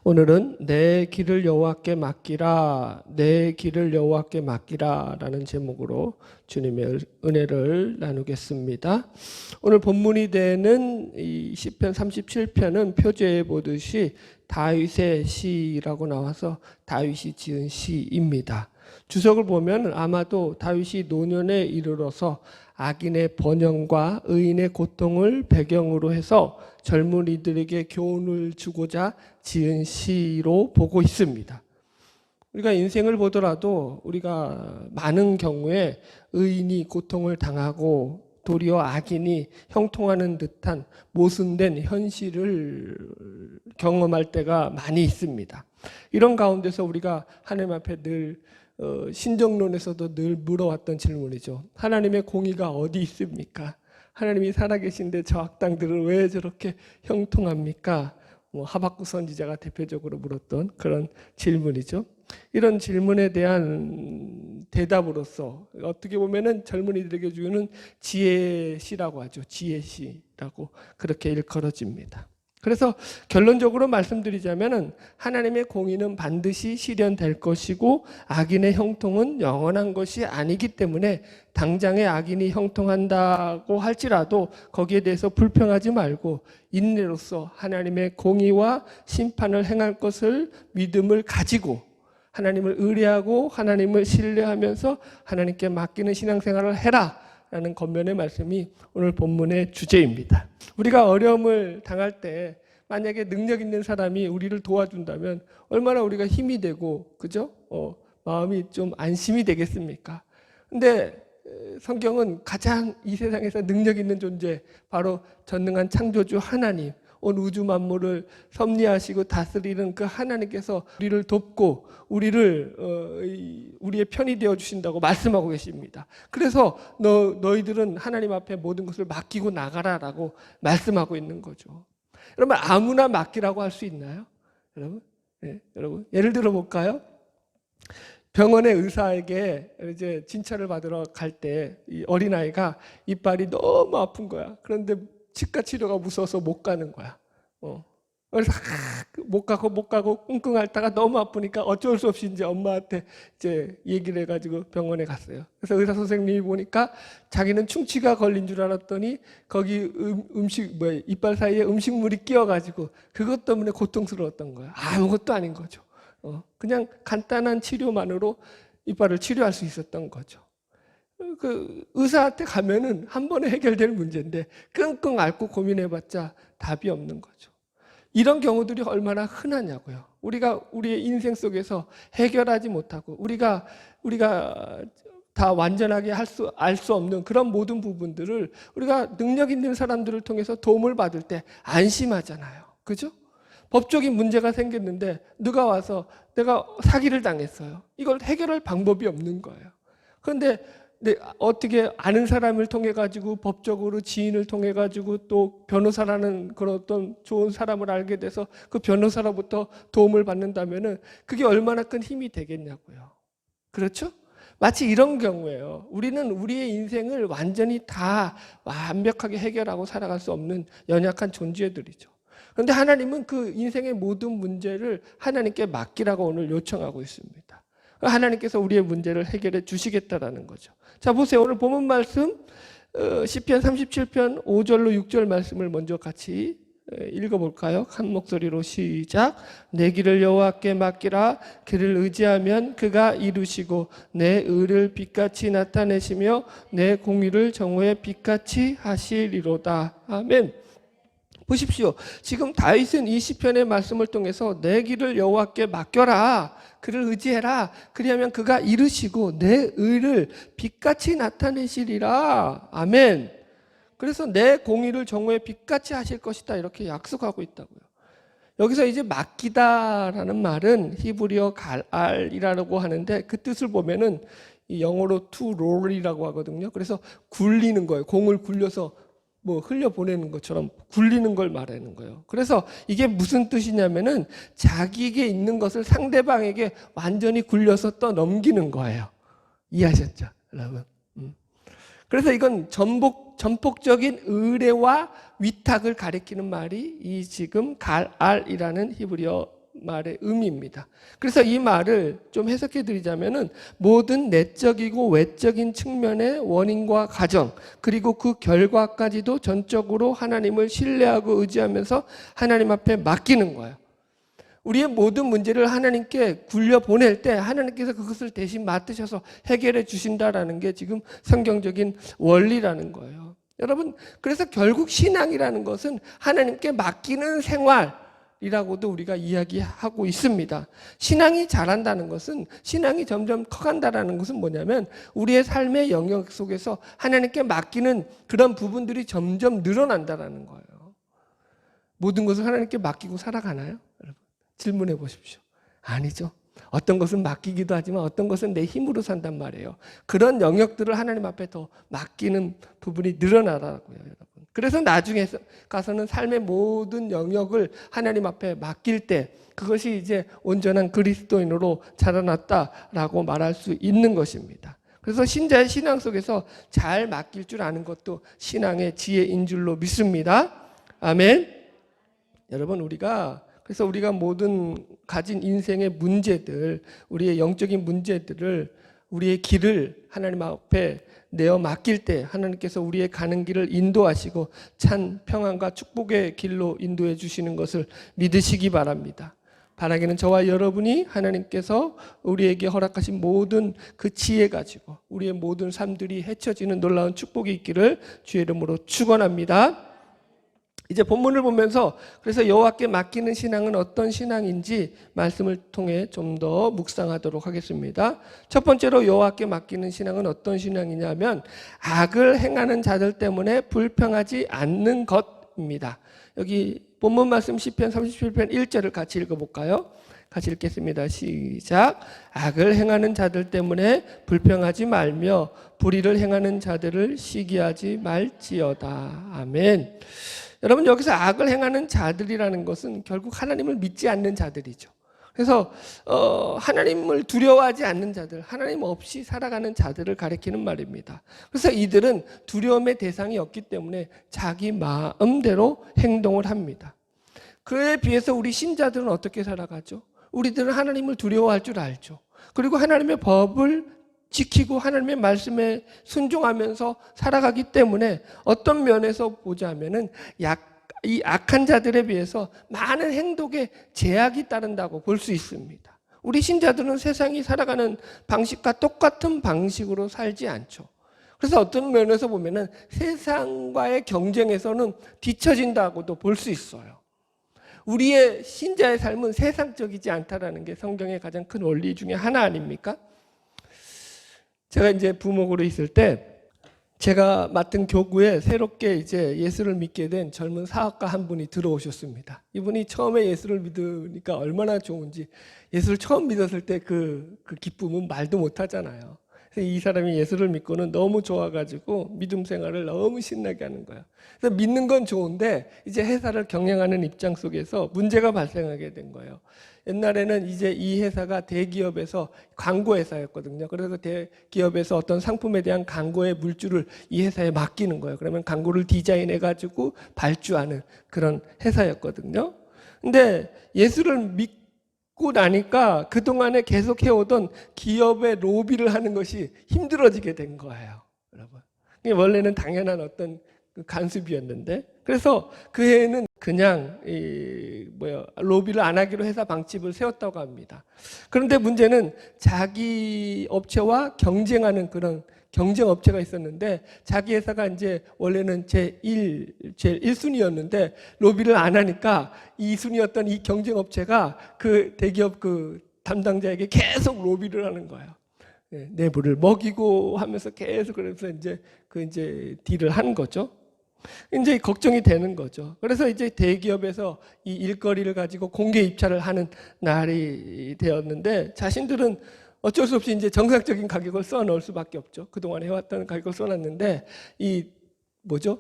오늘은 내 길을 여호와께 맡기라, 내 길을 여호와께 맡기라 라는 제목으로 주님의 은혜를 나누겠습니다. 오늘 본문이 되는 이 시편 37편은 표제에 보듯이 다윗의 시라고 나와서 다윗이 지은 시입니다. 주석을 보면 아마도 다윗이 노년에 이르러서 악인의 번영과 의인의 고통을 배경으로 해서 젊은이들에게 교훈을 주고자 지은 시로 보고 있습니다. 우리가 인생을 보더라도 우리가 많은 경우에 의인이 고통을 당하고 도리어 악인이 형통하는 듯한 모순된 현실을 경험할 때가 많이 있습니다. 이런 가운데서 우리가 하나님 앞에 늘 신정론에서도 늘 물어왔던 질문이죠. 하나님의 공의가 어디 있습니까? 하나님이 살아계신데 저 악당들을 왜 저렇게 형통합니까? 하박국 선지자가 대표적으로 물었던 그런 질문이죠. 이런 질문에 대한 대답으로서 어떻게 보면은 젊은이들에게 주는 지혜시라고 하죠. 지혜시라고 그렇게 일컬어집니다. 그래서 결론적으로 말씀드리자면은 하나님의 공의는 반드시 실현될 것이고 악인의 형통은 영원한 것이 아니기 때문에 당장의 악인이 형통한다고 할지라도 거기에 대해서 불평하지 말고 인내로서 하나님의 공의와 심판을 행할 것을 믿음을 가지고 하나님을 의뢰하고 하나님을 신뢰하면서 하나님께 맡기는 신앙생활을 해라 라는 겉면의 말씀이 오늘 본문의 주제입니다. 우리가 어려움을 당할 때 만약에 능력 있는 사람이 우리를 도와준다면 얼마나 우리가 힘이 되고 그죠? 마음이 좀 안심이 되겠습니까? 근데 성경은 가장 이 세상에서 능력 있는 존재 바로 전능한 창조주 하나님, 온 우주 만물을 섭리하시고 다스리는 그 하나님께서 우리를 돕고 우리의 편이 되어 주신다고 말씀하고 계십니다. 그래서 너희들은 하나님 앞에 모든 것을 맡기고 나가라라고 말씀하고 있는 거죠. 여러분 아무나 맡기라고 할 수 있나요? 여러분, 네, 여러분 예를 들어 볼까요? 병원의 의사에게 이제 진찰을 받으러 갈 때 이 어린아이가 이빨이 너무 아픈 거야. 그런데 치과 치료가 무서워서 못 가는 거야. 그래서 못 가고 끙끙 앓다가 너무 아프니까 어쩔 수 없이 이제 엄마한테 이제 얘기를 해가지고 병원에 갔어요. 그래서 의사 선생님이 보니까 자기는 충치가 걸린 줄 알았더니 거기 이빨 사이에 음식물이 끼어가지고 그것 때문에 고통스러웠던 거야. 아무것도 아닌 거죠. 그냥 간단한 치료만으로 이빨을 치료할 수 있었던 거죠. 그 의사한테 가면은 한 번에 해결될 문제인데 끙끙 앓고 고민해봤자 답이 없는 거죠. 이런 경우들이 얼마나 흔하냐고요. 우리가 우리의 인생 속에서 해결하지 못하고 우리가 다 완전하게 알 수 없는 그런 모든 부분들을 우리가 능력 있는 사람들을 통해서 도움을 받을 때 안심하잖아요. 그죠? 법적인 문제가 생겼는데 누가 와서 내가 사기를 당했어요. 이걸 해결할 방법이 없는 거예요. 그런데 어떻게 아는 사람을 통해 가지고 법적으로 지인을 통해 가지고 또 변호사라는 그런 어떤 좋은 사람을 알게 돼서 그 변호사로부터 도움을 받는다면은 그게 얼마나 큰 힘이 되겠냐고요. 그렇죠? 마치 이런 경우예요. 우리는 우리의 인생을 완전히 다 완벽하게 해결하고 살아갈 수 없는 연약한 존재들이죠. 그런데 하나님은 그 인생의 모든 문제를 하나님께 맡기라고 오늘 요청하고 있습니다. 하나님께서 우리의 문제를 해결해 주시겠다라는 거죠. 자, 보세요. 오늘 본문 말씀 시편 37편 5절로 6절 말씀을 먼저 같이 읽어볼까요? 한 목소리로 시작. 내 길을 여호와께 맡기라. 그를 의지하면 그가 이루시고 내 의를 빛같이 나타내시며 내 공의를 정오의 빛같이 하시리로다. 아멘. 보십시오. 지금 다윗은 이 시편의 말씀을 통해서 내 길을 여호와께 맡겨라. 그를 의지해라. 그리하면 그가 이루시고 내 의를 빛같이 나타내시리라. 아멘. 그래서 내 공의를 정오의 빛같이 하실 것이다. 이렇게 약속하고 있다고요. 여기서 이제 맡기다라는 말은 히브리어 갈알이라고 하는데 그 뜻을 보면은 이 영어로 to roll이라고 하거든요. 그래서 굴리는 거예요. 공을 굴려서 흘려보내는 것처럼 굴리는 걸 말하는 거예요. 그래서 이게 무슨 뜻이냐면은 자기에게 있는 것을 상대방에게 완전히 굴려서 떠넘기는 거예요. 이해하셨죠, 여러분? 그래서 이건 전폭적인 의뢰와 위탁을 가리키는 말이 이 지금 갈알이라는 히브리어 말의 의미입니다. 그래서 이 말을 좀 해석해 드리자면은 모든 내적이고 외적인 측면의 원인과 과정, 그리고 그 결과까지도 전적으로 하나님을 신뢰하고 의지하면서 하나님 앞에 맡기는 거예요. 우리의 모든 문제를 하나님께 굴려 보낼 때 하나님께서 그것을 대신 맡으셔서 해결해 주신다라는 게 지금 성경적인 원리라는 거예요. 여러분, 그래서 결국 신앙이라는 것은 하나님께 맡기는 생활이라고도 우리가 이야기하고 있습니다. 신앙이 자란다는 것은, 신앙이 점점 커간다는 것은 뭐냐면 우리의 삶의 영역 속에서 하나님께 맡기는 그런 부분들이 점점 늘어난다는 거예요. 모든 것을 하나님께 맡기고 살아가나요? 여러분, 질문해 보십시오. 아니죠. 어떤 것은 맡기기도 하지만 어떤 것은 내 힘으로 산단 말이에요. 그런 영역들을 하나님 앞에 더 맡기는 부분이 늘어나라고요, 여러분. 그래서 나중에 가서는 삶의 모든 영역을 하나님 앞에 맡길 때 그것이 이제 온전한 그리스도인으로 자라났다라고 말할 수 있는 것입니다. 그래서 신자의 신앙 속에서 잘 맡길 줄 아는 것도 신앙의 지혜인 줄로 믿습니다. 아멘. 여러분, 그래서 우리가 모든 가진 인생의 문제들, 우리의 영적인 문제들을, 우리의 길을 하나님 앞에 내어 맡길 때 하나님께서 우리의 가는 길을 인도하시고 찬 평안과 축복의 길로 인도해 주시는 것을 믿으시기 바랍니다. 바라기는 저와 여러분이 하나님께서 우리에게 허락하신 모든 그 지혜 가지고 우리의 모든 삶들이 헤쳐지는 놀라운 축복이 있기를 주의 이름으로 축원합니다. 이제 본문을 보면서 그래서 여호와께 맡기는 신앙은 어떤 신앙인지 말씀을 통해 좀 더 묵상하도록 하겠습니다. 첫 번째로 여호와께 맡기는 신앙은 어떤 신앙이냐면 악을 행하는 자들 때문에 불평하지 않는 것입니다. 여기 본문 말씀 시편 37편 1절을 같이 읽어볼까요? 같이 읽겠습니다. 시작. 악을 행하는 자들 때문에 불평하지 말며 불의를 행하는 자들을 시기하지 말지어다. 아멘. 여러분, 여기서 악을 행하는 자들이라는 것은 결국 하나님을 믿지 않는 자들이죠. 그래서 하나님을 두려워하지 않는 자들, 하나님 없이 살아가는 자들을 가리키는 말입니다. 그래서 이들은 두려움의 대상이 없기 때문에 자기 마음대로 행동을 합니다. 그에 비해서 우리 신자들은 어떻게 살아가죠? 우리들은 하나님을 두려워할 줄 알죠. 그리고 하나님의 법을 지키고 하나님의 말씀에 순종하면서 살아가기 때문에 어떤 면에서 보자면은 이 악한 자들에 비해서 많은 행동에 제약이 따른다고 볼 수 있습니다. 우리 신자들은 세상이 살아가는 방식과 똑같은 방식으로 살지 않죠. 그래서 어떤 면에서 보면은 세상과의 경쟁에서는 뒤처진다고도 볼 수 있어요. 우리의 신자의 삶은 세상적이지 않다라는 게 성경의 가장 큰 원리 중에 하나 아닙니까? 제가 이제 부목으로 있을 때 제가 맡은 교구에 새롭게 이제 예수를 믿게 된 젊은 사학과 한 분이 들어오셨습니다. 이분이 처음에 예수를 믿으니까 얼마나 좋은지, 예수를 처음 믿었을 때 그 기쁨은 말도 못 하잖아요. 그래서 이 사람이 예수를 믿고는 너무 좋아가지고 믿음 생활을 너무 신나게 하는 거야. 그래서 믿는 건 좋은데 이제 회사를 경영하는 입장 속에서 문제가 발생하게 된 거예요. 옛날에는 이제 이 회사가 대기업에서 광고 회사였거든요. 그래서 대기업에서 어떤 상품에 대한 광고의 물줄을 이 회사에 맡기는 거예요. 그러면 광고를 디자인해 가지고 발주하는 그런 회사였거든요. 근데 예수를 믿고 나니까 그동안에 계속 해오던 기업의 로비를 하는 것이 힘들어지게 된 거예요, 여러분. 원래는 당연한 어떤 간수비였는데, 그래서 그 해에는 그냥 로비를 안 하기로 회사 방침을 세웠다고 합니다. 그런데 문제는 자기 업체와 경쟁하는 그런 경쟁 업체가 있었는데 자기 회사가 이제 원래는 제일 1순위였는데 로비를 안 하니까 2순위였던 이 경쟁 업체가 그 대기업 그 담당자에게 계속 로비를 하는 거예요. 내부를 먹이고 하면서 계속, 그래서 이제 딜을 한 거죠. 이제 걱정이 되는 거죠. 그래서 이제 대기업에서 이 일거리를 가지고 공개 입찰을 하는 날이 되었는데 자신들은 어쩔 수 없이 이제 정상적인 가격을 써 넣을 수밖에 없죠. 그동안 해왔던 가격을 써놨는데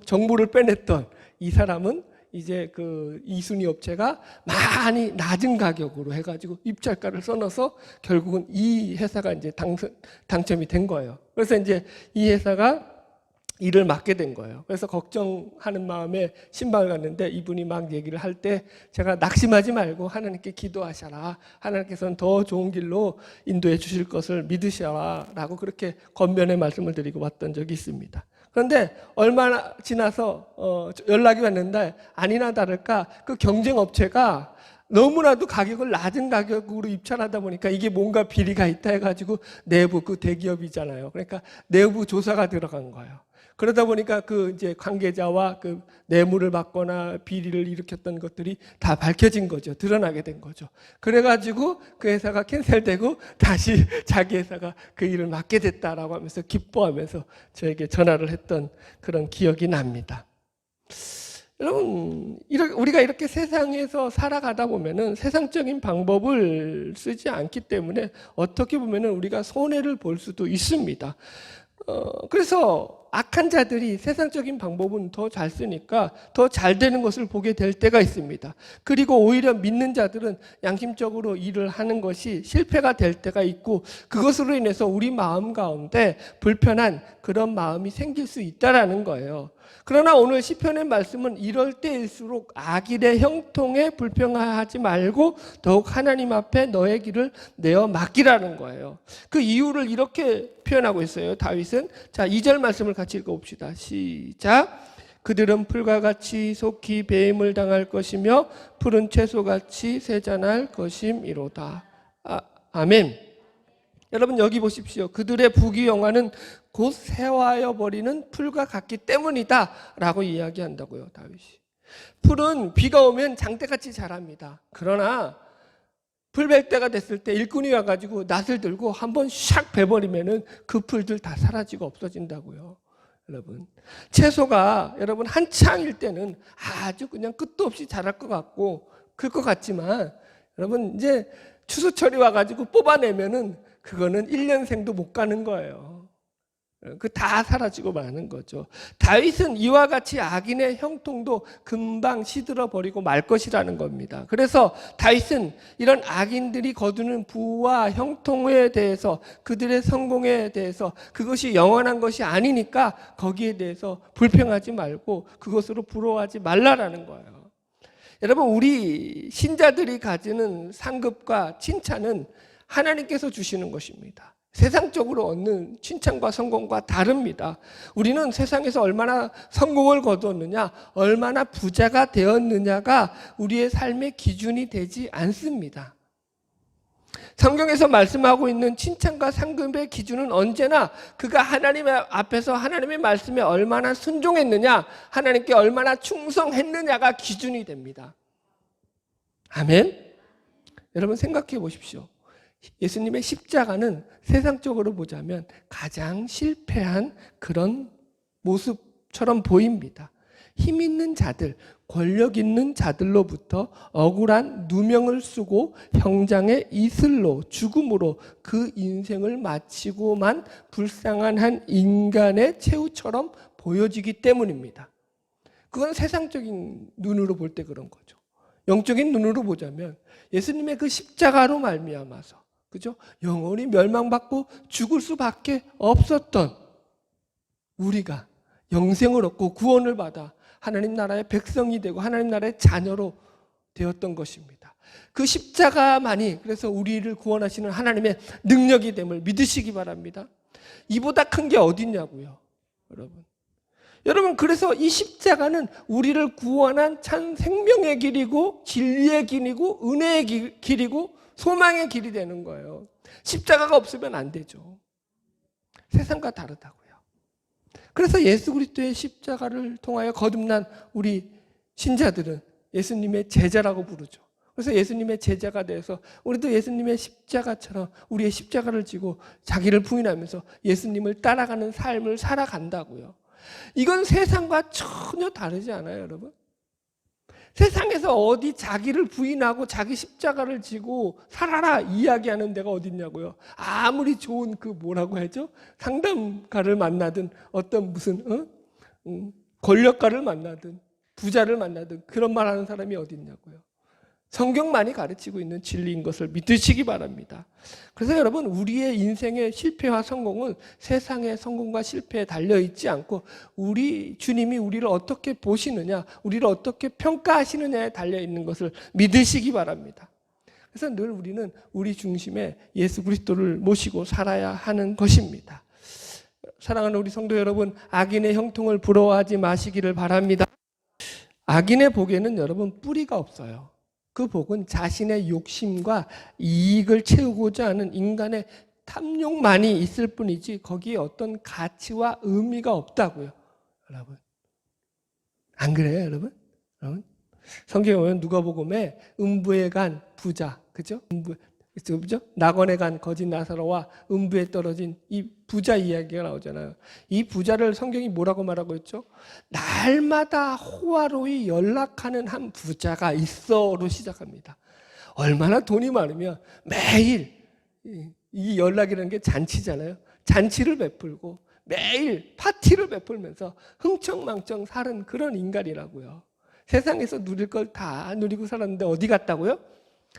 정보를 빼냈던 이 사람은 이제 그 2순위 업체가 많이 낮은 가격으로 해가지고 입찰가를 써넣어서 결국은 이 회사가 이제 당첨이 된 거예요. 그래서 이제 이 회사가 일을 맡게 된 거예요. 그래서 걱정하는 마음에 신방을 갔는데 이분이 막 얘기를 할 때 제가 낙심하지 말고 하나님께 기도하셔라. 하나님께서는 더 좋은 길로 인도해 주실 것을 믿으셔라 라고 그렇게 권면의 말씀을 드리고 왔던 적이 있습니다. 그런데 얼마나 지나서 연락이 왔는데 아니나 다를까 그 경쟁업체가 너무나도 가격을 낮은 가격으로 입찰하다 보니까 이게 뭔가 비리가 있다 해가지고 내부 그 대기업이잖아요. 그러니까 내부 조사가 들어간 거예요. 그러다 보니까 그 이제 관계자와 그 뇌물을 받거나 비리를 일으켰던 것들이 다 밝혀진 거죠. 드러나게 된 거죠. 그래가지고 그 회사가 캔슬되고 다시 자기 회사가 그 일을 맡게 됐다라고 하면서 기뻐하면서 저에게 전화를 했던 그런 기억이 납니다. 여러분, 우리가 이렇게 세상에서 살아가다 보면은 세상적인 방법을 쓰지 않기 때문에 어떻게 보면은 우리가 손해를 볼 수도 있습니다. 그래서 악한 자들이 세상적인 방법은 더 잘 쓰니까 더 잘 되는 것을 보게 될 때가 있습니다. 그리고 오히려 믿는 자들은 양심적으로 일을 하는 것이 실패가 될 때가 있고 그것으로 인해서 우리 마음 가운데 불편한 그런 마음이 생길 수 있다라는 거예요. 그러나 오늘 시편의 말씀은 이럴 때일수록 악일의 형통에 불평하지 말고 더욱 하나님 앞에 너의 길을 내어 맡기라는 거예요. 그 이유를 이렇게 표현하고 있어요. 다윗은. 자, 2절 말씀을 같이 읽어봅시다. 시작. 그들은 풀과 같이 속히 배임을 당할 것이며 푸른 채소같이 세잔할 것임이로다. 아멘. 여러분 여기 보십시오. 그들의 부귀영화는 곧 쇠화여 버리는 풀과 같기 때문이다 라고 이야기한다고요. 다윗이. 풀은 비가 오면 장대같이 자랍니다. 그러나 풀 벨 때가 됐을 때 일꾼이 와가지고 낫을 들고 한번 샥 베버리면은 그 풀들 다 사라지고 없어진다고요. 여러분 채소가 여러분 한창일 때는 아주 그냥 끝도 없이 자랄 것 같고 클 것 같지만 여러분 이제 추수철이 와가지고 뽑아내면은 그거는 1년생도 못 가는 거예요. 그 다 사라지고 마는 거죠. 다윗은 이와 같이 악인의 형통도 금방 시들어 버리고 말 것이라는 겁니다. 그래서 다윗은 이런 악인들이 거두는 부와 형통에 대해서 그들의 성공에 대해서 그것이 영원한 것이 아니니까 거기에 대해서 불평하지 말고 그것으로 부러워하지 말라라는 거예요. 여러분 우리 신자들이 가지는 상급과 칭찬은 하나님께서 주시는 것입니다. 세상적으로 얻는 칭찬과 성공과 다릅니다. 우리는 세상에서 얼마나 성공을 거두었느냐, 얼마나 부자가 되었느냐가 우리의 삶의 기준이 되지 않습니다. 성경에서 말씀하고 있는 칭찬과 상급의 기준은 언제나 그가 하나님 앞에서 하나님의 말씀에 얼마나 순종했느냐, 하나님께 얼마나 충성했느냐가 기준이 됩니다. 아멘? 여러분 생각해 보십시오. 예수님의 십자가는 세상적으로 보자면 가장 실패한 그런 모습처럼 보입니다. 힘 있는 자들, 권력 있는 자들로부터 억울한 누명을 쓰고 형장의 이슬로 죽음으로 그 인생을 마치고만 불쌍한 한 인간의 최후처럼 보여지기 때문입니다. 그건 세상적인 눈으로 볼 때 그런 거죠. 영적인 눈으로 보자면 예수님의 그 십자가로 말미암아서 그죠? 영원히 멸망받고 죽을 수밖에 없었던 우리가 영생을 얻고 구원을 받아 하나님 나라의 백성이 되고 하나님 나라의 자녀로 되었던 것입니다. 그 십자가만이 그래서 우리를 구원하시는 하나님의 능력이 됨을 믿으시기 바랍니다. 이보다 큰 게 어딨냐고요, 여러분 그래서 이 십자가는 우리를 구원한 참 생명의 길이고 진리의 길이고 은혜의 길이고 소망의 길이 되는 거예요. 십자가가 없으면 안 되죠. 세상과 다르다고요. 그래서 예수 그리스도의 십자가를 통하여 거듭난 우리 신자들은 예수님의 제자라고 부르죠. 그래서 예수님의 제자가 돼서 우리도 예수님의 십자가처럼 우리의 십자가를 지고 자기를 부인하면서 예수님을 따라가는 삶을 살아간다고요. 이건 세상과 전혀 다르지 않아요, 여러분? 세상에서 어디 자기를 부인하고 자기 십자가를 지고 살아라 이야기하는 데가 어딨냐고요. 아무리 좋은 그 뭐라고 하죠? 상담가를 만나든 어떤 무슨 권력가를 만나든 부자를 만나든 그런 말하는 사람이 어딨냐고요. 성경만이 가르치고 있는 진리인 것을 믿으시기 바랍니다. 그래서 여러분, 우리의 인생의 실패와 성공은 세상의 성공과 실패에 달려있지 않고 우리 주님이 우리를 어떻게 보시느냐, 우리를 어떻게 평가하시느냐에 달려있는 것을 믿으시기 바랍니다. 그래서 늘 우리는 우리 중심에 예수 그리스도를 모시고 살아야 하는 것입니다. 사랑하는 우리 성도 여러분, 악인의 형통을 부러워하지 마시기를 바랍니다. 악인의 복에는 여러분 뿌리가 없어요. 그 복은 자신의 욕심과 이익을 채우고자 하는 인간의 탐욕만이 있을 뿐이지 거기에 어떤 가치와 의미가 없다고요. 여러분, 안 그래요, 여러분? 성경에 보면 누가복음에 음부에 간 부자, 그죠? 그죠? 낙원에 간 거짓 나사로와 음부에 떨어진 이 부자 이야기가 나오잖아요. 이 부자를 성경이 뭐라고 말하고 있죠? 날마다 호화로이 연락하는 한 부자가 있어로 시작합니다. 얼마나 돈이 많으면 매일, 이 연락이라는 게 잔치잖아요. 잔치를 베풀고 매일 파티를 베풀면서 흥청망청 사는 그런 인간이라고요. 세상에서 누릴 걸 다 누리고 살았는데 어디 갔다고요?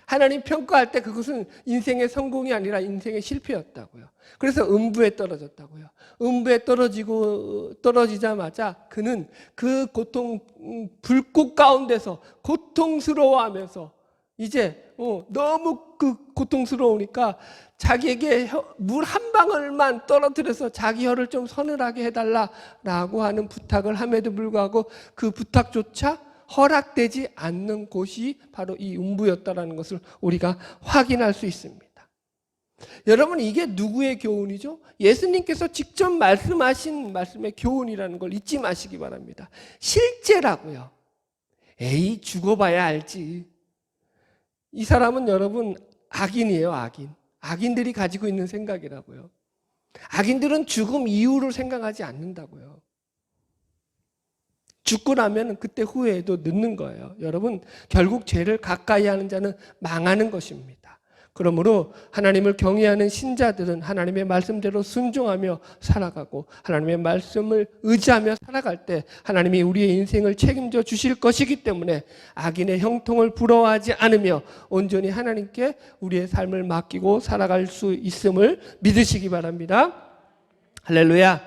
하나님 평가할 때 그것은 인생의 성공이 아니라 인생의 실패였다고요. 그래서 음부에 떨어졌다고요. 음부에 떨어지자마자 그는 그 불꽃 가운데서 고통스러워하면서 이제 너무 그 고통스러우니까 자기에게 물 한 방울만 떨어뜨려서 자기 혀를 좀 서늘하게 해달라라고 하는 부탁을 함에도 불구하고 그 부탁조차 허락되지 않는 곳이 바로 이 음부였다라는 것을 우리가 확인할 수 있습니다. 여러분, 이게 누구의 교훈이죠? 예수님께서 직접 말씀하신 말씀의 교훈이라는 걸 잊지 마시기 바랍니다. 실제라고요. 에이, 죽어봐야 알지. 이 사람은 여러분 악인이에요, 악인. 악인들이 가지고 있는 생각이라고요. 악인들은 죽음 이후를 생각하지 않는다고요. 죽고 나면 그때 후회해도 늦는 거예요. 여러분, 결국 죄를 가까이 하는 자는 망하는 것입니다. 그러므로 하나님을 경외하는 신자들은 하나님의 말씀대로 순종하며 살아가고 하나님의 말씀을 의지하며 살아갈 때 하나님이 우리의 인생을 책임져 주실 것이기 때문에 악인의 형통을 부러워하지 않으며 온전히 하나님께 우리의 삶을 맡기고 살아갈 수 있음을 믿으시기 바랍니다. 할렐루야.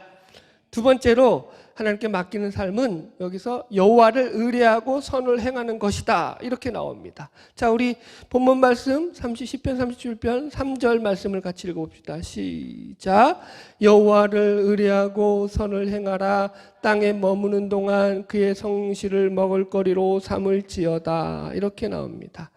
두 번째로 하나님께 맡기는 삶은 여기서 여호와를 의뢰하고 선을 행하는 것이다, 이렇게 나옵니다. 자, 우리 본문 말씀 10편 37편 3절 말씀을 같이 읽어봅시다. 시작. 여호와를 의뢰하고 선을 행하라. 땅에 머무는 동안 그의 성실을 먹을거리로 삼을지어다, 이렇게 나옵니다.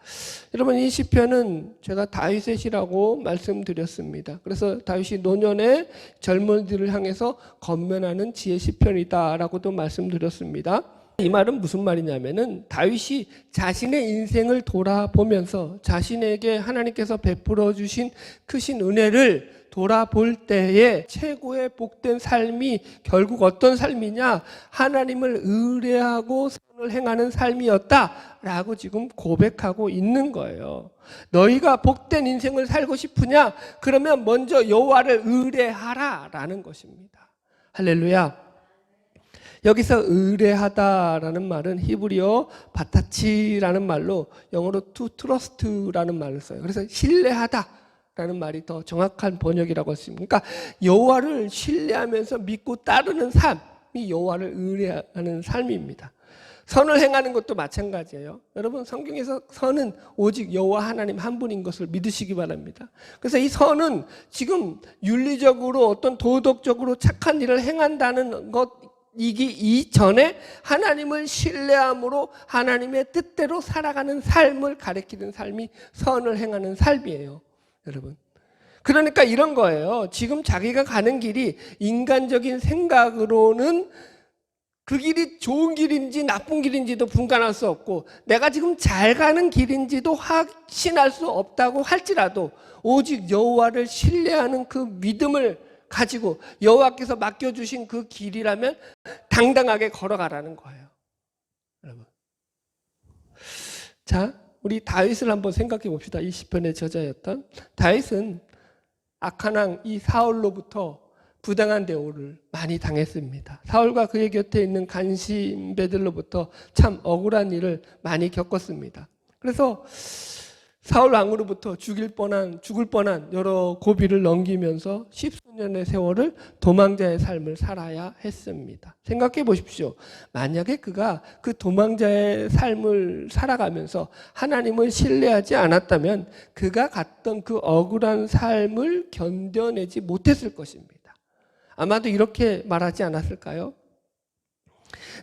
여러분, 이 시편은 제가 다윗의 시라고 말씀드렸습니다. 그래서 다윗이 노년에 젊은이들을 향해서 권면하는 지혜 시편이다라고도 말씀드렸습니다. 이 말은 무슨 말이냐면은 다윗이 자신의 인생을 돌아보면서 자신에게 하나님께서 베풀어 주신 크신 은혜를 돌아볼 때에 최고의 복된 삶이 결국 어떤 삶이냐? 하나님을 의뢰하고 선을 행하는 삶이었다라고 지금 고백하고 있는 거예요. 너희가 복된 인생을 살고 싶으냐? 그러면 먼저 여호와를 의뢰하라라는 것입니다. 할렐루야. 여기서 의뢰하다라는 말은 히브리어 바타치라는 말로 영어로 to trust라는 말을 써요. 그래서 신뢰하다라는 말이 더 정확한 번역이라고 했습니다. 그러니까 여호와를 신뢰하면서 믿고 따르는 삶이 여호와를 의뢰하는 삶입니다. 선을 행하는 것도 마찬가지예요. 여러분, 성경에서 선은 오직 여호와 하나님 한 분인 것을 믿으시기 바랍니다. 그래서 이 선은 지금 윤리적으로 어떤 도덕적으로 착한 일을 행한다는 것 이기 이전에 하나님을 신뢰함으로 하나님의 뜻대로 살아가는 삶을 가리키는 삶이 선을 행하는 삶이에요, 여러분. 그러니까 이런 거예요. 지금 자기가 가는 길이 인간적인 생각으로는 그 길이 좋은 길인지 나쁜 길인지도 분간할 수 없고 내가 지금 잘 가는 길인지도 확신할 수 없다고 할지라도 오직 여호와를 신뢰하는 그 믿음을 가지고 여호와께서 맡겨주신 그 길이라면 당당하게 걸어가라는 거예요, 여러분. 자, 우리 다윗을 한번 생각해 봅시다. 이 시편의 저자였던 다윗은 악한 왕 이 사울로부터 부당한 대우를 많이 당했습니다. 사울과 그의 곁에 있는 간신배들로부터 참 억울한 일을 많이 겪었습니다. 그래서 사울 왕으로부터 죽을 뻔한 여러 고비를 넘기면서 십수년의 세월을 도망자의 삶을 살아야 했습니다. 생각해 보십시오. 만약에 그가 그 도망자의 삶을 살아가면서 하나님을 신뢰하지 않았다면 그가 갔던 그 억울한 삶을 견뎌내지 못했을 것입니다. 아마도 이렇게 말하지 않았을까요?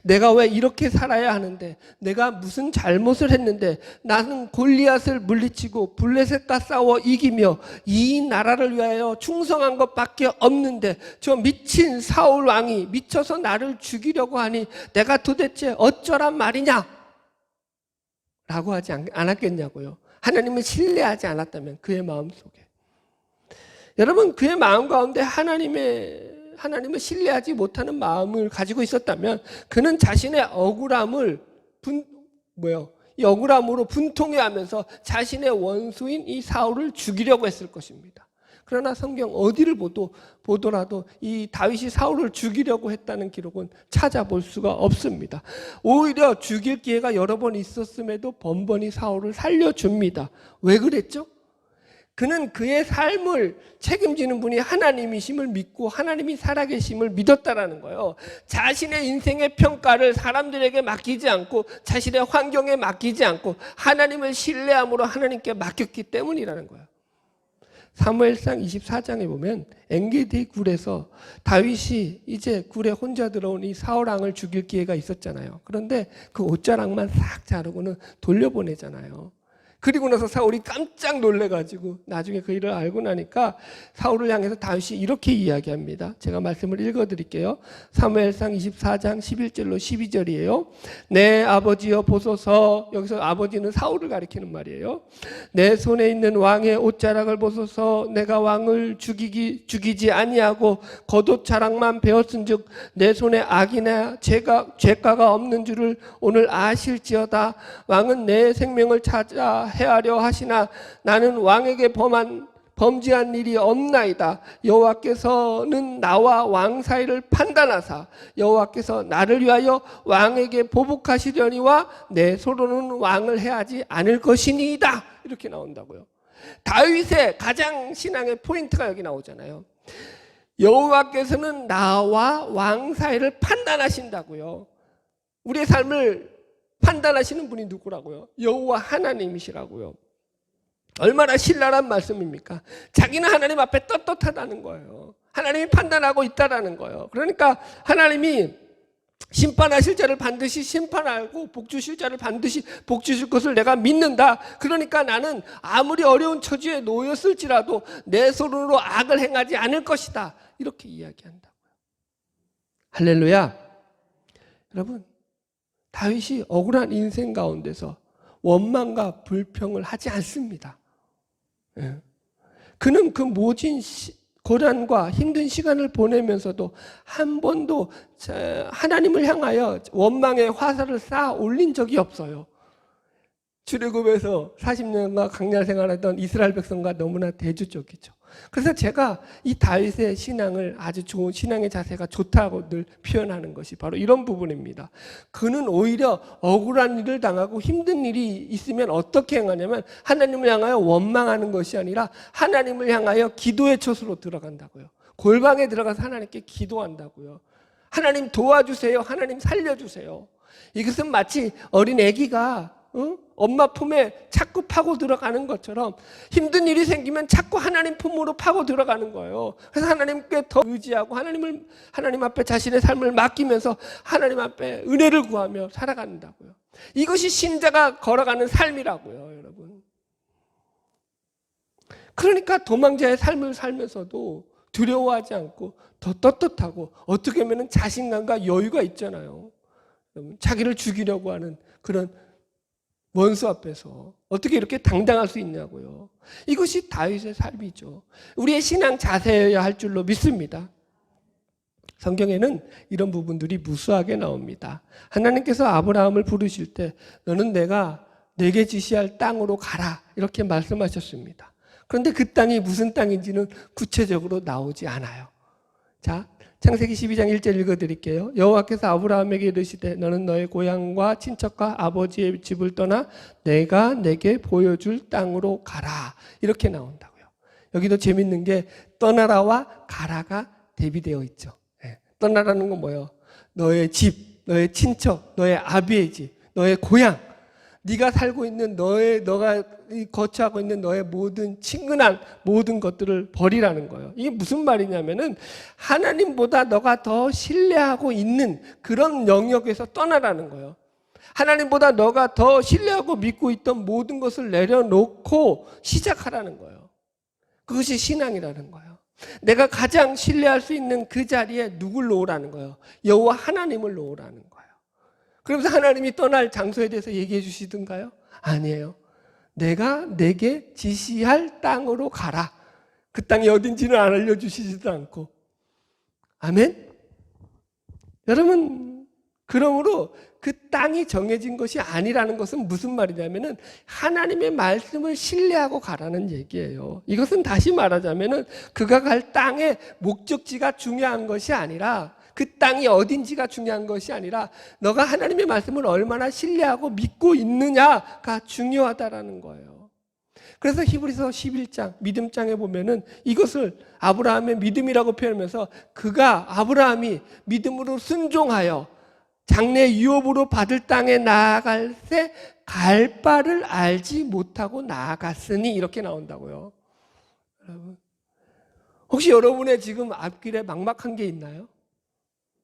내가 왜 이렇게 살아야 하는데, 내가 무슨 잘못을 했는데 나는 골리앗을 물리치고 블레셋과 싸워 이기며 이 나라를 위하여 충성한 것밖에 없는데 저 미친 사울 왕이 미쳐서 나를 죽이려고 하니 내가 도대체 어쩌란 말이냐? 라고 하지 않았겠냐고요. 하나님을 신뢰하지 않았다면 그의 마음속에. 여러분, 그의 마음 가운데 하나님을 신뢰하지 못하는 마음을 가지고 있었다면 그는 자신의 억울함을 이 억울함으로 분통해하면서 자신의 원수인 이 사울을 죽이려고 했을 것입니다. 그러나 성경 어디를 보더라도 이 다윗이 사울을 죽이려고 했다는 기록은 찾아볼 수가 없습니다. 오히려 죽일 기회가 여러 번 있었음에도 번번이 사울을 살려줍니다. 왜 그랬죠? 그는 그의 삶을 책임지는 분이 하나님이심을 믿고 하나님이 살아계심을 믿었다라는 거예요. 자신의 인생의 평가를 사람들에게 맡기지 않고 자신의 환경에 맡기지 않고 하나님을 신뢰함으로 하나님께 맡겼기 때문이라는 거예요. 사무엘상 24장에 보면 엔게디 굴에서 다윗이 이제 굴에 혼자 들어온 이 사울왕을 죽일 기회가 있었잖아요. 그런데 그 옷자락만 싹 자르고는 돌려보내잖아요. 그리고 나서 사울이 깜짝 놀래가지고 나중에 그 일을 알고 나니까 사울을 향해서 다윗이 이렇게 이야기합니다. 제가 말씀을 읽어드릴게요. 사무엘상 24장 11절로 12절이에요. 내 아버지여 보소서. 여기서 아버지는 사울을 가리키는 말이에요. 내 손에 있는 왕의 옷자락을 보소서. 내가 왕을 죽이지 아니하고 겉옷 자락만 베었은즉 내 손에 악이나 죄가가 없는 줄을 오늘 아실지어다. 왕은 내 생명을 찾아 해하려 하시나 나는 왕에게 범죄한 일이 없나이다. 여호와께서는 나와 왕 사이를 판단하사 여호와께서 나를 위하여 왕에게 보복하시려니와 내 손으로는 왕을 해하지 않을 것이니이다. 이렇게 나온다고요. 다윗의 가장 신앙의 포인트가 여기 나오잖아요. 여호와께서는 나와 왕 사이를 판단하신다고요. 우리의 삶을 판단하시는 분이 누구라고요? 여호와 하나님이시라고요. 얼마나 신랄한 말씀입니까? 자기는 하나님 앞에 떳떳하다는 거예요. 하나님이 판단하고 있다라는 거예요. 그러니까 하나님이 심판하실 자를 반드시 심판하고 복주실 자를 반드시 복주실 것을 내가 믿는다. 그러니까 나는 아무리 어려운 처지에 놓였을지라도 내 손으로 악을 행하지 않을 것이다. 이렇게 이야기한다고요. 할렐루야. 여러분, 다윗이 억울한 인생 가운데서 원망과 불평을 하지 않습니다. 그는 그 모진 고난과 힘든 시간을 보내면서도 한 번도 하나님을 향하여 원망의 화살을 쌓아 올린 적이 없어요. 출애굽에서 40년간 광야 생활하던 이스라엘 백성과 너무나 대조적이죠. 그래서 제가 이 다윗의 신앙을 아주 좋은 신앙의 자세가 좋다고 늘 표현하는 것이 바로 이런 부분입니다. 그는 오히려 억울한 일을 당하고 힘든 일이 있으면 어떻게 행하냐면 하나님을 향하여 원망하는 것이 아니라 하나님을 향하여 기도의 처소로 들어간다고요. 골방에 들어가서 하나님께 기도한다고요. 하나님 도와주세요. 하나님 살려주세요. 이것은 마치 어린 아기가 엄마 품에 자꾸 파고 들어가는 것처럼 힘든 일이 생기면 자꾸 하나님 품으로 파고 들어가는 거예요. 그래서 하나님께 더 의지하고 하나님 앞에 자신의 삶을 맡기면서 하나님 앞에 은혜를 구하며 살아간다고요. 이것이 신자가 걸어가는 삶이라고요, 여러분. 그러니까 도망자의 삶을 살면서도 두려워하지 않고 더 떳떳하고 어떻게 보면 자신감과 여유가 있잖아요. 자기를 죽이려고 하는 그런 원수 앞에서 어떻게 이렇게 당당할 수 있냐고요. 이것이 다윗의 삶이죠. 우리의 신앙 자세여야 할 줄로 믿습니다. 성경에는 이런 부분들이 무수하게 나옵니다. 하나님께서 아브라함을 부르실 때 너는 내게 지시할 땅으로 가라 이렇게 말씀하셨습니다. 그런데 그 땅이 무슨 땅인지는 구체적으로 나오지 않아요. 자, 창세기 12장 1절 읽어드릴게요. 여호와께서 아브라함에게 이르시되 너는 너의 고향과 친척과 아버지의 집을 떠나 내가 내게 보여줄 땅으로 가라. 이렇게 나온다고요. 여기도 재밌는 게 떠나라와 가라가 대비되어 있죠. 떠나라는 건 뭐예요? 너의 집, 너의 친척, 너의 아비의 집, 너의 고향, 네가 살고 있는 너가 거처하고 있는 너의 모든 친근한 모든 것들을 버리라는 거예요. 이게 무슨 말이냐면은 하나님보다 너가 더 신뢰하고 있는 그런 영역에서 떠나라는 거예요. 하나님보다 너가 더 신뢰하고 믿고 있던 모든 것을 내려놓고 시작하라는 거예요. 그것이 신앙이라는 거예요. 내가 가장 신뢰할 수 있는 그 자리에 누굴 놓으라는 거예요. 여호와 하나님을 놓으라는 거예요. 그러면서 하나님이 떠날 장소에 대해서 얘기해 주시던가요? 아니에요. 내가 내게 지시할 땅으로 가라. 그 땅이 어딘지는 알려주시지도 않고. 아멘? 여러분, 그러므로 그 땅이 정해진 것이 아니라는 것은 무슨 말이냐면은 하나님의 말씀을 신뢰하고 가라는 얘기예요. 이것은 다시 말하자면은 그가 갈 땅의 목적지가 중요한 것이 아니라 그 땅이 어딘지가 중요한 것이 아니라 너가 하나님의 말씀을 얼마나 신뢰하고 믿고 있느냐가 중요하다라는 거예요. 그래서 히브리서 11장 믿음장에 보면은 이것을 아브라함의 믿음이라고 표현하면서 아브라함이 믿음으로 순종하여 장래 유업으로 받을 땅에 나아갈 때 갈 바를 알지 못하고 나아갔으니 이렇게 나온다고요. 여러분, 혹시 여러분의 지금 앞길에 막막한 게 있나요?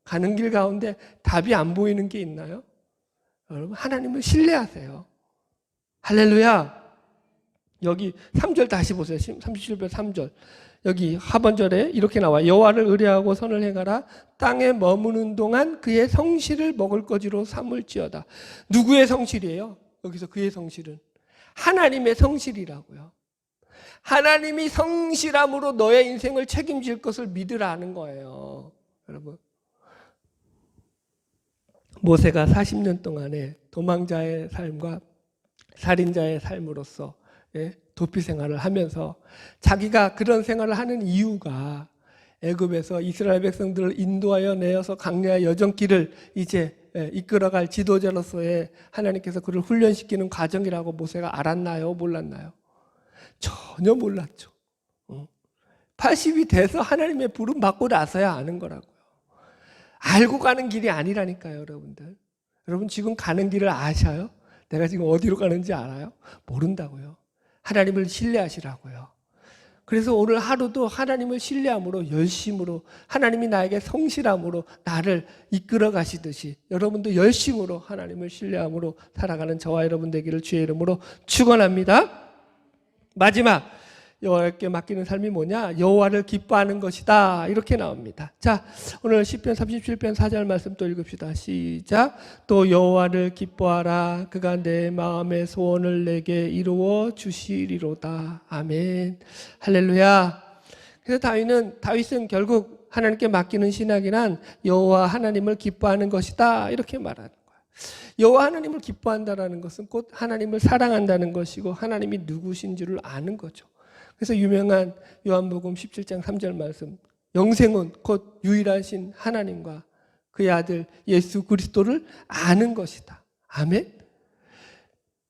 가는 길 가운데 답이 안 보이는 게 있나요? 여러분, 하나님을 신뢰하세요. 할렐루야. 여기 3절 다시 보세요. 37편 3절. 여기 하반절에 이렇게 나와. 여호와를 의뢰하고 선을 행하라. 땅에 머무는 동안 그의 성실을 먹을 거지로 삼을지어다. 누구의 성실이에요? 여기서 그의 성실은 하나님의 성실이라고요. 하나님이 성실함으로 너의 인생을 책임질 것을 믿으라는 거예요. 여러분, 모세가 40년 동안에 도망자의 삶과 살인자의 삶으로서 도피 생활을 하면서 자기가 그런 생활을 하는 이유가 애굽에서 이스라엘 백성들을 인도하여 내어서 강야의 여정길을 이제 이끌어갈 지도자로서의 하나님께서 그를 훈련시키는 과정이라고 모세가 알았나요? 몰랐나요? 전혀 몰랐죠. 80이 돼서 하나님의 부름 받고 나서야 아는 거라고요. 알고 가는 길이 아니라니까요, 여러분들. 여러분 지금 가는 길을 아셔요? 내가 지금 어디로 가는지 알아요? 모른다고요. 하나님을 신뢰하시라고요. 그래서 오늘 하루도 하나님을 신뢰함으로 열심으로 하나님이 나에게 성실함으로 나를 이끌어 가시듯이 여러분도 열심으로 하나님을 신뢰함으로 살아가는 저와 여러분 되기를 주의 이름으로 축원합니다. 마지막 여호와께 맡기는 삶이 뭐냐? 여호와를 기뻐하는 것이다. 이렇게 나옵니다. 자, 오늘 시편 37편 4절 말씀 또 읽읍시다. 시작. 또 여호와를 기뻐하라. 그가 내 마음의 소원을 내게 이루어 주시리로다. 아멘. 할렐루야. 그래서 다윗은 결국 하나님께 맡기는 신앙이란 여호와 하나님을 기뻐하는 것이다. 이렇게 말하는 거예요. 여호와 하나님을 기뻐한다라는 것은 곧 하나님을 사랑한다는 것이고 하나님이 누구신지를 아는 거죠. 그래서 유명한 요한복음 17장 3절 말씀, 영생은 곧 유일하신 하나님과 그의 아들 예수 그리스도를 아는 것이다. 아멘.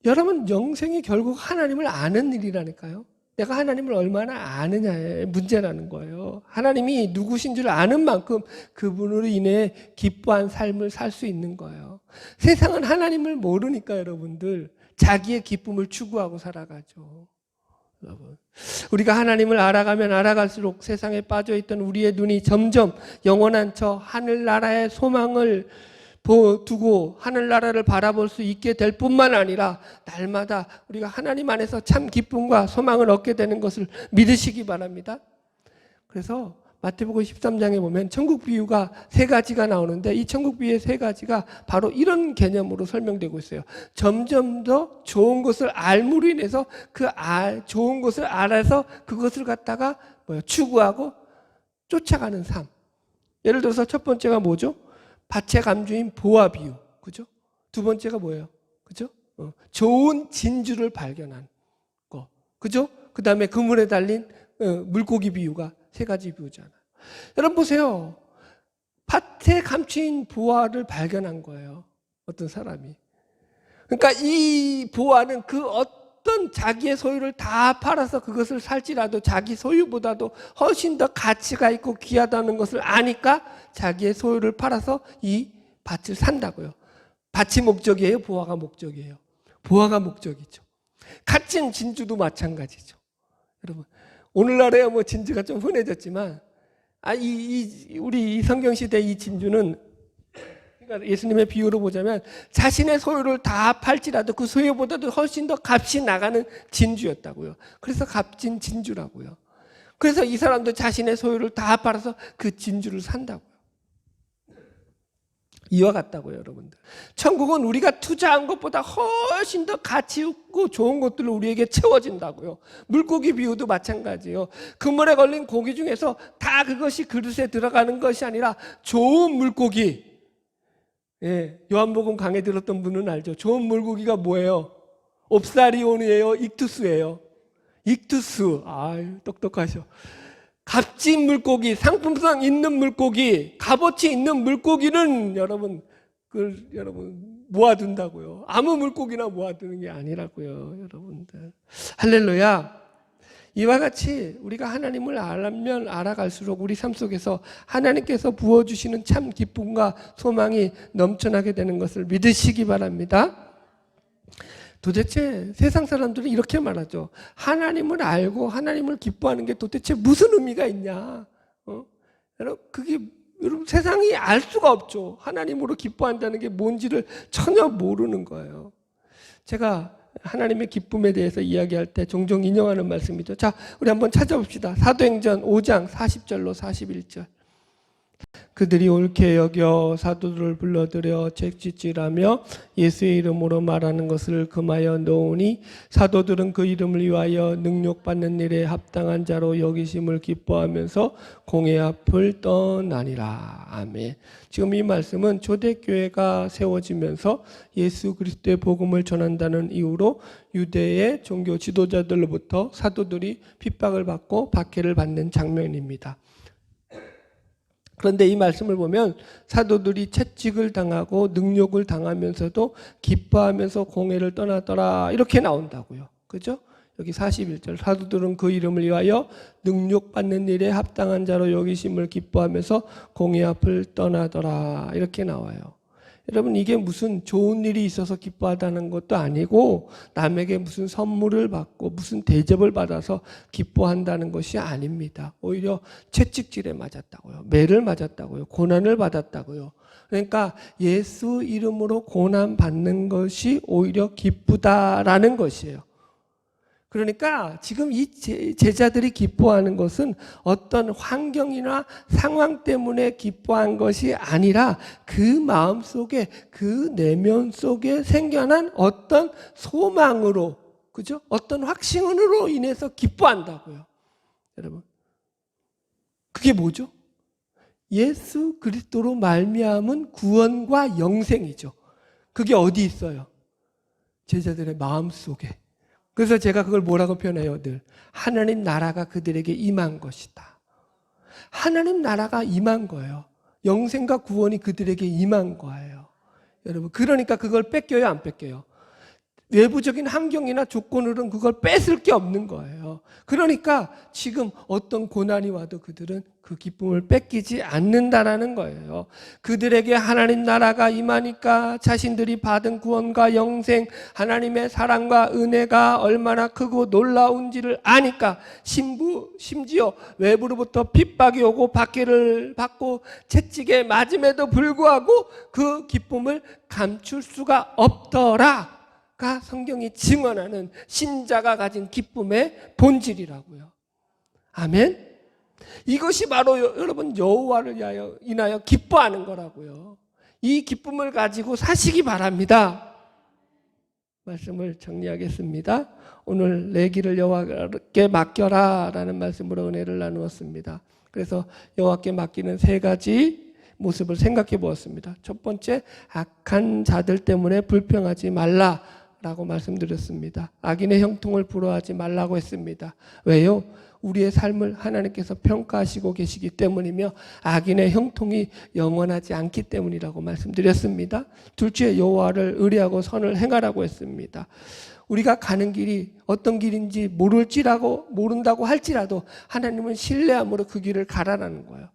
여러분, 영생이 결국 하나님을 아는 일이라니까요. 내가 하나님을 얼마나 아느냐의 문제라는 거예요. 하나님이 누구신 줄 아는 만큼 그분으로 인해 기뻐한 삶을 살 수 있는 거예요. 세상은 하나님을 모르니까 여러분들 자기의 기쁨을 추구하고 살아가죠. 여러분, 우리가 하나님을 알아가면 알아갈수록 세상에 빠져있던 우리의 눈이 점점 영원한 저 하늘나라의 소망을 두고 하늘나라를 바라볼 수 있게 될 뿐만 아니라 날마다 우리가 하나님 안에서 참 기쁨과 소망을 얻게 되는 것을 믿으시기 바랍니다. 그래서 마태복음 13장에 보면 천국 비유가 3가지가 나오는데 이 천국 비유의 3가지가 바로 이런 개념으로 설명되고 있어요. 점점 더 좋은 것을 알므로 인해서 좋은 것을 알아서 그것을 갖다가 추구하고 쫓아가는 삶. 예를 들어서 첫 번째가 뭐죠? 밭의 감주인 보아 비유. 그죠? 두 번째가 뭐예요? 그죠? 좋은 진주를 발견한 거. 그죠? 그 다음에 그물에 달린 물고기 비유가 3가지 비유잖아요. 여러분 보세요. 밭에 감추인 보화를 발견한 거예요. 어떤 사람이. 그러니까 이 보화는 그 어떤 자기의 소유를 다 팔아서 그것을 살지라도 자기 소유보다도 훨씬 더 가치가 있고 귀하다는 것을 아니까 자기의 소유를 팔아서 이 밭을 산다고요. 밭이 목적이에요? 보화가 목적이에요? 보화가 목적이죠. 갇힌 진주도 마찬가지죠. 여러분, 오늘날에 뭐 진주가 좀 흔해졌지만, 우리 이 성경시대 이 진주는, 그러니까 예수님의 비유로 보자면 자신의 소유를 다 팔지라도 그 소유보다도 훨씬 더 값이 나가는 진주였다고요. 그래서 값진 진주라고요. 그래서 이 사람도 자신의 소유를 다 팔아서 그 진주를 산다고요. 이와 같다고요, 여러분들. 천국은 우리가 투자한 것보다 훨씬 더 가치 있고 좋은 것들로 우리에게 채워진다고요. 물고기 비유도 마찬가지예요. 그물에 걸린 고기 중에서 다 그것이 그릇에 들어가는 것이 아니라 좋은 물고기. 예, 요한복음 강의 들었던 분은 알죠. 좋은 물고기가 뭐예요? 옵사리온이에요? 익투스예요? 익투스. 아유, 똑똑하셔. 값진 물고기, 상품성 있는 물고기, 값어치 있는 물고기는 여러분 모아둔다고요. 아무 물고기나 모아두는 게 아니라고요, 여러분들. 할렐루야. 이와 같이 우리가 하나님을 알면 알아갈수록 우리 삶 속에서 하나님께서 부어주시는 참 기쁨과 소망이 넘쳐나게 되는 것을 믿으시기 바랍니다. 도대체 세상 사람들은 이렇게 말하죠. 하나님을 알고 하나님을 기뻐하는 게 도대체 무슨 의미가 있냐? 여러분 세상이 알 수가 없죠. 하나님으로 기뻐한다는 게 뭔지를 전혀 모르는 거예요. 제가 하나님의 기쁨에 대해서 이야기할 때 종종 인용하는 말씀이죠. 자, 우리 한번 찾아봅시다. 사도행전 5장 40절로 41절. 그들이 옳게 여겨 사도들을 불러들여 책짓질하며 예수의 이름으로 말하는 것을 금하여 놓으니 사도들은 그 이름을 위하여 능욕받는 일에 합당한 자로 여기심을 기뻐하면서 공회 앞을 떠나니라. 아멘. 지금 이 말씀은 초대교회가 세워지면서 예수 그리스도의 복음을 전한다는 이유로 유대의 종교 지도자들로부터 사도들이 핍박을 받고 박해를 받는 장면입니다. 그런데 이 말씀을 보면 사도들이 채찍을 당하고 능욕을 당하면서도 기뻐하면서 공회를 떠나더라 이렇게 나온다고요. 그죠? 여기 41절 사도들은 그 이름을 위하여 능욕받는 일에 합당한 자로 여기심을 기뻐하면서 공회 앞을 떠나더라 이렇게 나와요. 여러분 이게 무슨 좋은 일이 있어서 기뻐하다는 것도 아니고 남에게 무슨 선물을 받고 무슨 대접을 받아서 기뻐한다는 것이 아닙니다. 오히려 채찍질에 맞았다고요. 매를 맞았다고요. 고난을 받았다고요. 그러니까 예수 이름으로 고난 받는 것이 오히려 기쁘다라는 것이에요. 그러니까 지금 이 제자들이 기뻐하는 것은 어떤 환경이나 상황 때문에 기뻐한 것이 아니라 그 마음 속에 그 내면 속에 생겨난 어떤 소망으로, 그죠? 어떤 확신으로 인해서 기뻐한다고요. 여러분, 그게 뭐죠? 예수 그리스도로 말미암은 구원과 영생이죠. 그게 어디 있어요? 제자들의 마음 속에. 그래서 제가 그걸 뭐라고 표현해요? 늘 하나님 나라가 그들에게 임한 것이다. 하나님 나라가 임한 거예요. 영생과 구원이 그들에게 임한 거예요. 여러분, 그러니까 그걸 뺏겨요, 안 뺏겨요? 외부적인 환경이나 조건으로는 그걸 뺏을 게 없는 거예요. 그러니까 지금 어떤 고난이 와도 그들은 그 기쁨을 뺏기지 않는다라는 거예요. 그들에게 하나님 나라가 임하니까 자신들이 받은 구원과 영생, 하나님의 사랑과 은혜가 얼마나 크고 놀라운지를 아니까 심지어 외부로부터 핍박이 오고 박해를 받고 채찍에 맞음에도 불구하고 그 기쁨을 감출 수가 없더라. 가 성경이 증언하는 신자가 가진 기쁨의 본질이라고요. 아멘. 이것이 바로 여러분 여호와를 인하여 기뻐하는 거라고요. 이 기쁨을 가지고 사시기 바랍니다. 말씀을 정리하겠습니다. 오늘 내 길을 여호와께 맡겨라 라는 말씀으로 은혜를 나누었습니다. 그래서 여호와께 맡기는 세 가지 모습을 생각해 보았습니다. 첫 번째, 악한 자들 때문에 불평하지 말라 라고 말씀드렸습니다. 악인의 형통을 부러워하지 말라고 했습니다. 왜요? 우리의 삶을 하나님께서 평가하시고 계시기 때문이며 악인의 형통이 영원하지 않기 때문이라고 말씀드렸습니다. 둘째, 여호와를 의뢰하고 선을 행하라고 했습니다. 우리가 가는 길이 어떤 길인지 모른다고 할지라도 하나님은 신뢰함으로 그 길을 가라라는 거예요.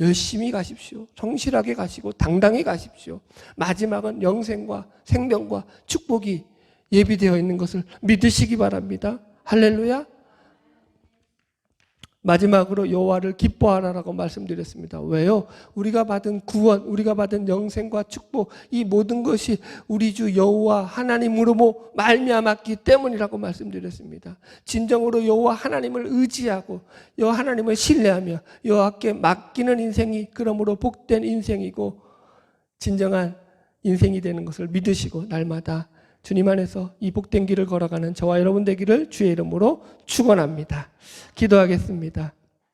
열심히 가십시오. 성실하게 가시고 당당히 가십시오. 마지막은 영생과 생명과 축복이 예비되어 있는 것을 믿으시기 바랍니다. 할렐루야. 마지막으로 여호와를 기뻐하라라고 말씀드렸습니다. 왜요? 우리가 받은 구원, 우리가 받은 영생과 축복, 이 모든 것이 우리 주 여호와 하나님으로 말미암았기 때문이라고 말씀드렸습니다. 진정으로 여호와 하나님을 의지하고 여호와 하나님을 신뢰하며 여호와께 맡기는 인생이 그러므로 복된 인생이고 진정한 인생이 되는 것을 믿으시고 날마다 주님 안에서 이 복된 길을 걸어가는 저와 여러분 되기를 주의 이름으로 축원합니다. 기도하겠습니다.